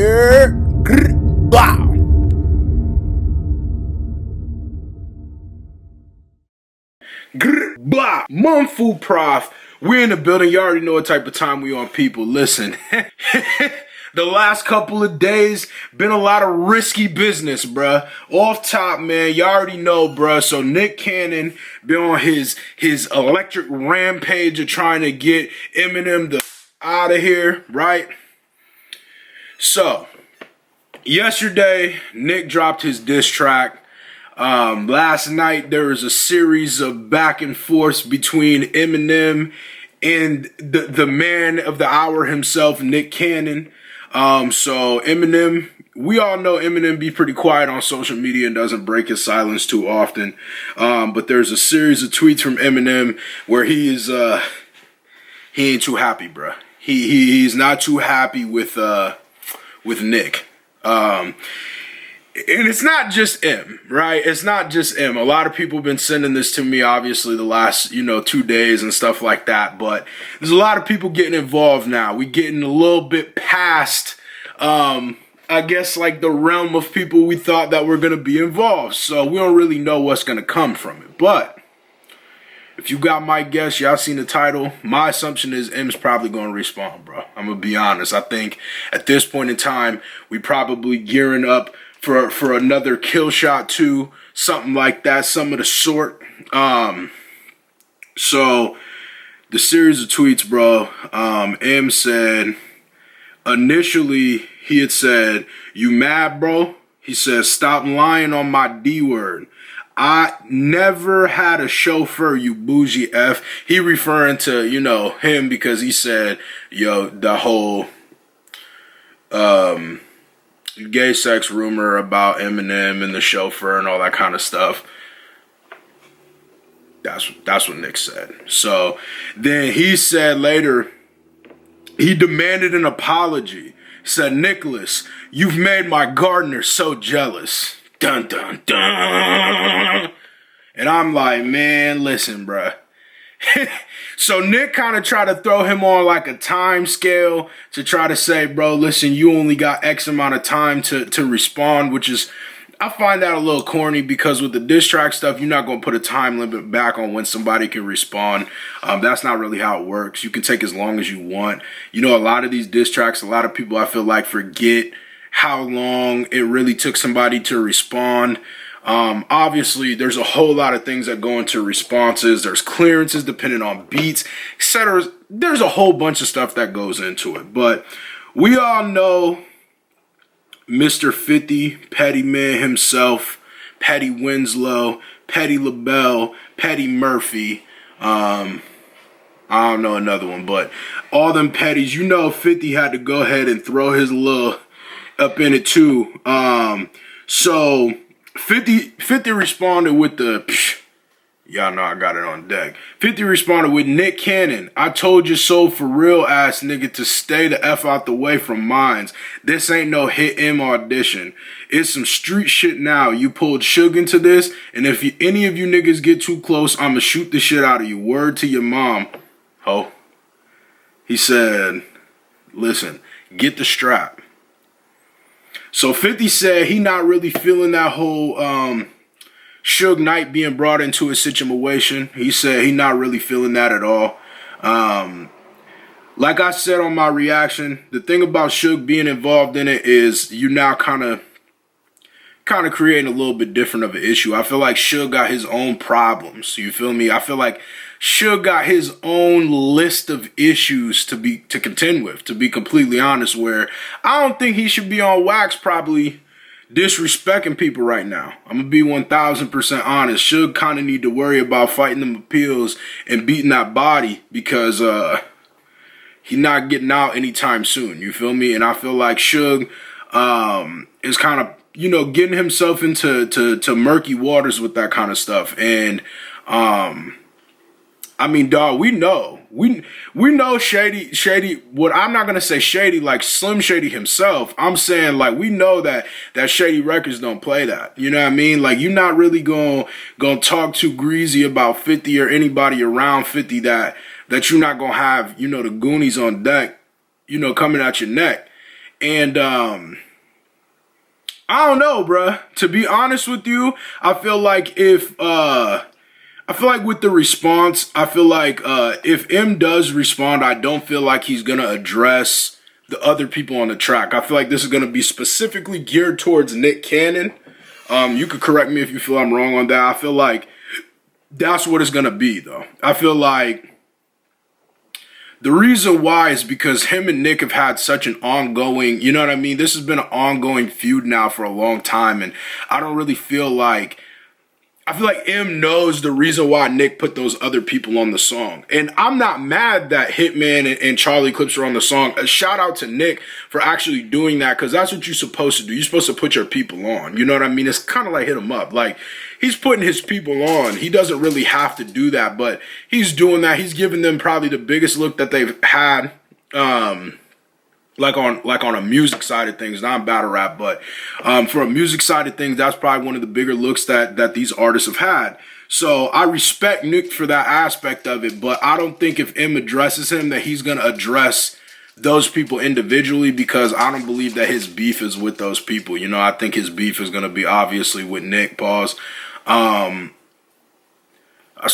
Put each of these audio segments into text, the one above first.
Yeah. Wow. Blah. Mumfu Prof. We're in the building. You already know what type of time we on, people. Listen. The last couple of days, been a lot of risky business, bruh. Off top, man, you already know, bruh. So Nick Cannon been on his electric rampage of trying to get Eminem out of here, right? So, yesterday, Nick dropped his diss track. Last night, there was a series of back and forth between Eminem and the man of the hour himself, Nick Cannon. So Eminem, we all know Eminem be pretty quiet on social media and doesn't break his silence too often. But there's a series of tweets from Eminem where he ain't too happy, bruh. He's not too happy with Nick. And it's not just him, right? It's not just him. A lot of people have been sending this to me, obviously, the last, 2 days and stuff like that. But there's a lot of people getting involved now. We getting a little bit past, I guess, like the realm of people we thought that were going to be involved. So we don't really know what's going to come from it. But if you got my guess, y'all seen the title. My assumption is M's probably going to respond, bro. I'm going to be honest. I think at this point in time, we probably gearing up for another Kill Shot 2, something like that, some of the sort. So the series of tweets, bro, M said, initially he had said, "You mad, bro?" He said, "Stop lying on my D word. I never had a chauffeur, you bougie F." He referring to, him because he said, the whole, gay sex rumor about Eminem and the chauffeur and all that kind of stuff. That's what Nick said. So then he said later, he demanded an apology. He said, "Nicholas, you've made my gardener so jealous." Dun, dun, dun. And I'm like, man, listen, bruh. So Nick kind of tried to throw him on like a time scale to try to say, bro, listen, you only got X amount of time to respond, which is, I find that a little corny because with the diss track stuff, you're not going to put a time limit back on when somebody can respond. That's not really how it works. You can take as long as you want. A lot of these diss tracks, a lot of people I feel like forget how long it really took somebody to respond. Obviously, there's a whole lot of things that go into responses. There's clearances depending on beats, etc. There's a whole bunch of stuff that goes into it. But we all know Mr. 50, Petty Man himself, Petty Winslow, Petty LaBelle, Petty Murphy. I don't know another one, but all them Petties, 50 had to go ahead and throw his little up in it too. So 50 responded with the, y'all know I got it on deck. 50 responded with, "Nick Cannon, I told you so for real ass nigga to stay the F out the way from mines. This ain't no hit M audition. It's some street shit now. You pulled Suge into this, and if any of you niggas get too close, I'ma shoot the shit out of you. Word to your mom, ho." He said, listen, get the strap. So 50 said he not really feeling that whole Suge Knight being brought into a situation. He said he not really feeling that at all. Like I said on my reaction, the thing about Suge being involved in it is you now kind of creating a little bit different of an issue. I feel like Suge got his own problems. You feel me? I feel like Suge got his own list of issues to contend with, to be completely honest, where I don't think he should be on wax probably disrespecting people right now. I'm going to be 1000% honest. Suge kind of need to worry about fighting them appeals and beating that body because he not getting out anytime soon. You feel me? And I feel like Suge is kind of, getting himself into murky waters with that kind of stuff. And I mean, dog, we know Shady, what I'm not going to say Shady like Slim Shady himself. I'm saying like we know that Shady Records don't play that. You know what I mean? Like you're not really going to talk too greasy about 50 or anybody around 50 that you're not going to have, the Goonies on deck, coming at your neck. And I don't know, bruh. To be honest with you, I feel like with the response, I feel like if M does respond, I don't feel like he's gonna address the other people on the track. I feel like this is gonna be specifically geared towards Nick Cannon. You could correct me if you feel I'm wrong on that. I feel like that's what it's gonna be, though. I feel like the reason why is because him and Nick have had such an ongoing, you know what I mean? This has been an ongoing feud now for a long time, and I don't really feel like, I feel like M knows the reason why Nick put those other people on the song. And I'm not mad that Hitman and Charlie Clips are on the song. A shout out to Nick for actually doing that, because that's what you're supposed to do. You're supposed to put your people on. You know what I mean? It's kind of like hit him up. Like, he's putting his people on. He doesn't really have to do that, but he's doing that. He's giving them probably the biggest look that they've had, like on a music side of things, not battle rap, but for a music side of things, that's probably one of the bigger looks that these artists have had. So I respect Nick for that aspect of it, but I don't think if M addresses him that he's going to address those people individually, because I don't believe that his beef is with those people. You know, I think his beef is going to be obviously with Nick. Pause. That's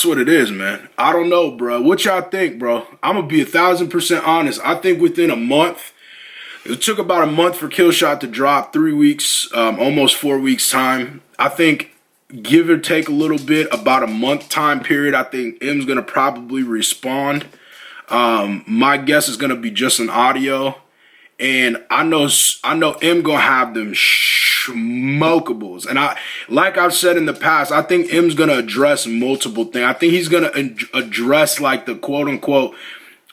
what it is, man. I don't know, bro. What y'all think, bro? I'm going to be 1,000% honest. I think within a month, it took about a month for Killshot to drop, 3 weeks, almost 4 weeks time. I think, give or take a little bit, about a month time period, I think M's going to probably respond. My guess is going to be just an audio. And I know M going to have them smokables. And like I've said in the past, I think M's going to address multiple things. I think he's going to address like the quote unquote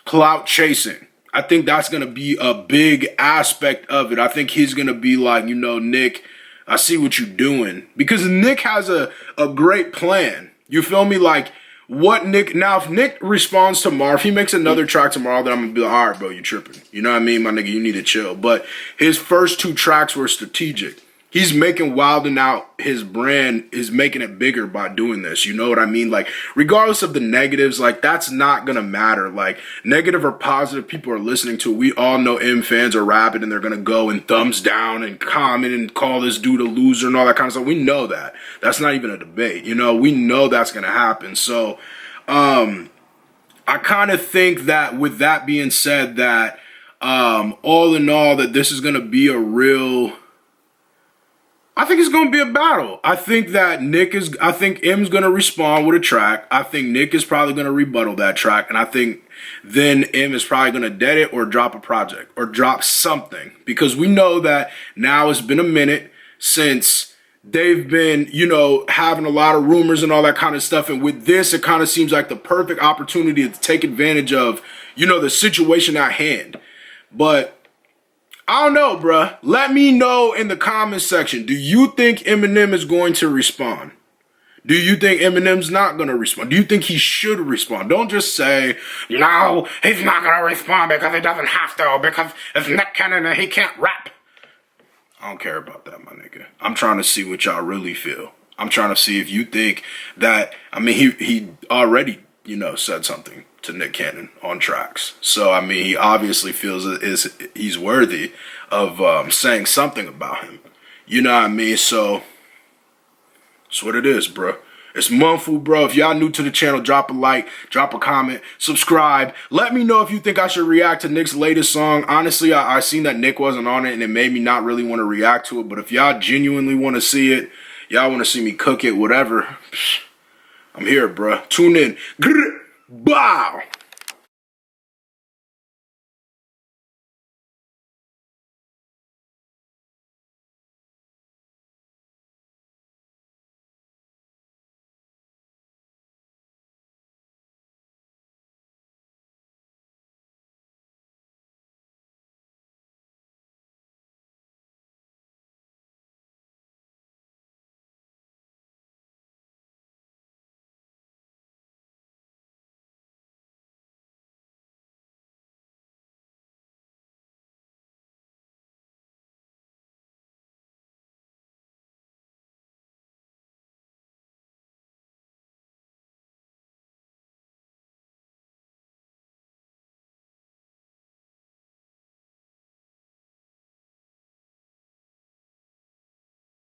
clout chasing. I think that's going to be a big aspect of it. I think he's going to be like, you know, Nick, I see what you're doing. Because Nick has a great plan. You feel me? Like, what Nick, now if Nick responds tomorrow, if he makes another track tomorrow, then I'm going to be like, all right, bro, you tripping. You know what I mean, my nigga, you need to chill. But his first 2 tracks were strategic. He's making Wildin' Out, his brand is making it bigger by doing this. You know what I mean? Like, regardless of the negatives, like, that's not going to matter. Like, negative or positive, people are listening to it. We all know M fans are rabid and they're going to go and thumbs down and comment and call this dude a loser and all that kind of stuff. We know that. That's not even a debate. You know, we know that's going to happen. So, I kind of think that with that being said, that all in all, that this is going to be a real... I think it's going to be a battle. I think that I think M's going to respond with a track. I think Nick is probably going to rebuttal that track. And I think then M is probably going to dead it or drop a project or drop something. Because we know that now it's been a minute since they've been, you know, having a lot of rumors and all that kind of stuff. And with this, it kind of seems like the perfect opportunity to take advantage of, you know, the situation at hand. But I don't know, bruh. Let me know in the comments section. Do you think Eminem is going to respond? Do you think Eminem's not going to respond? Do you think he should respond? Don't just say, no, he's not going to respond because he doesn't have to, because it's Nick Cannon and he can't rap. I don't care about that, my nigga. I'm trying to see what y'all really feel. I'm trying to see if you think that, I mean, he already, you know, said something to Nick Cannon on tracks. So, I mean, he obviously feels he's worthy of saying something about him. You know what I mean? So, that's what it is, bro. It's Mumfu, bro. If y'all new to the channel, drop a like, drop a comment, subscribe. Let me know if you think I should react to Nick's latest song. Honestly, I seen that Nick wasn't on it, and it made me not really want to react to it. But if y'all genuinely want to see it, y'all want to see me cook it, whatever, I'm here, bro. Tune in. Bow.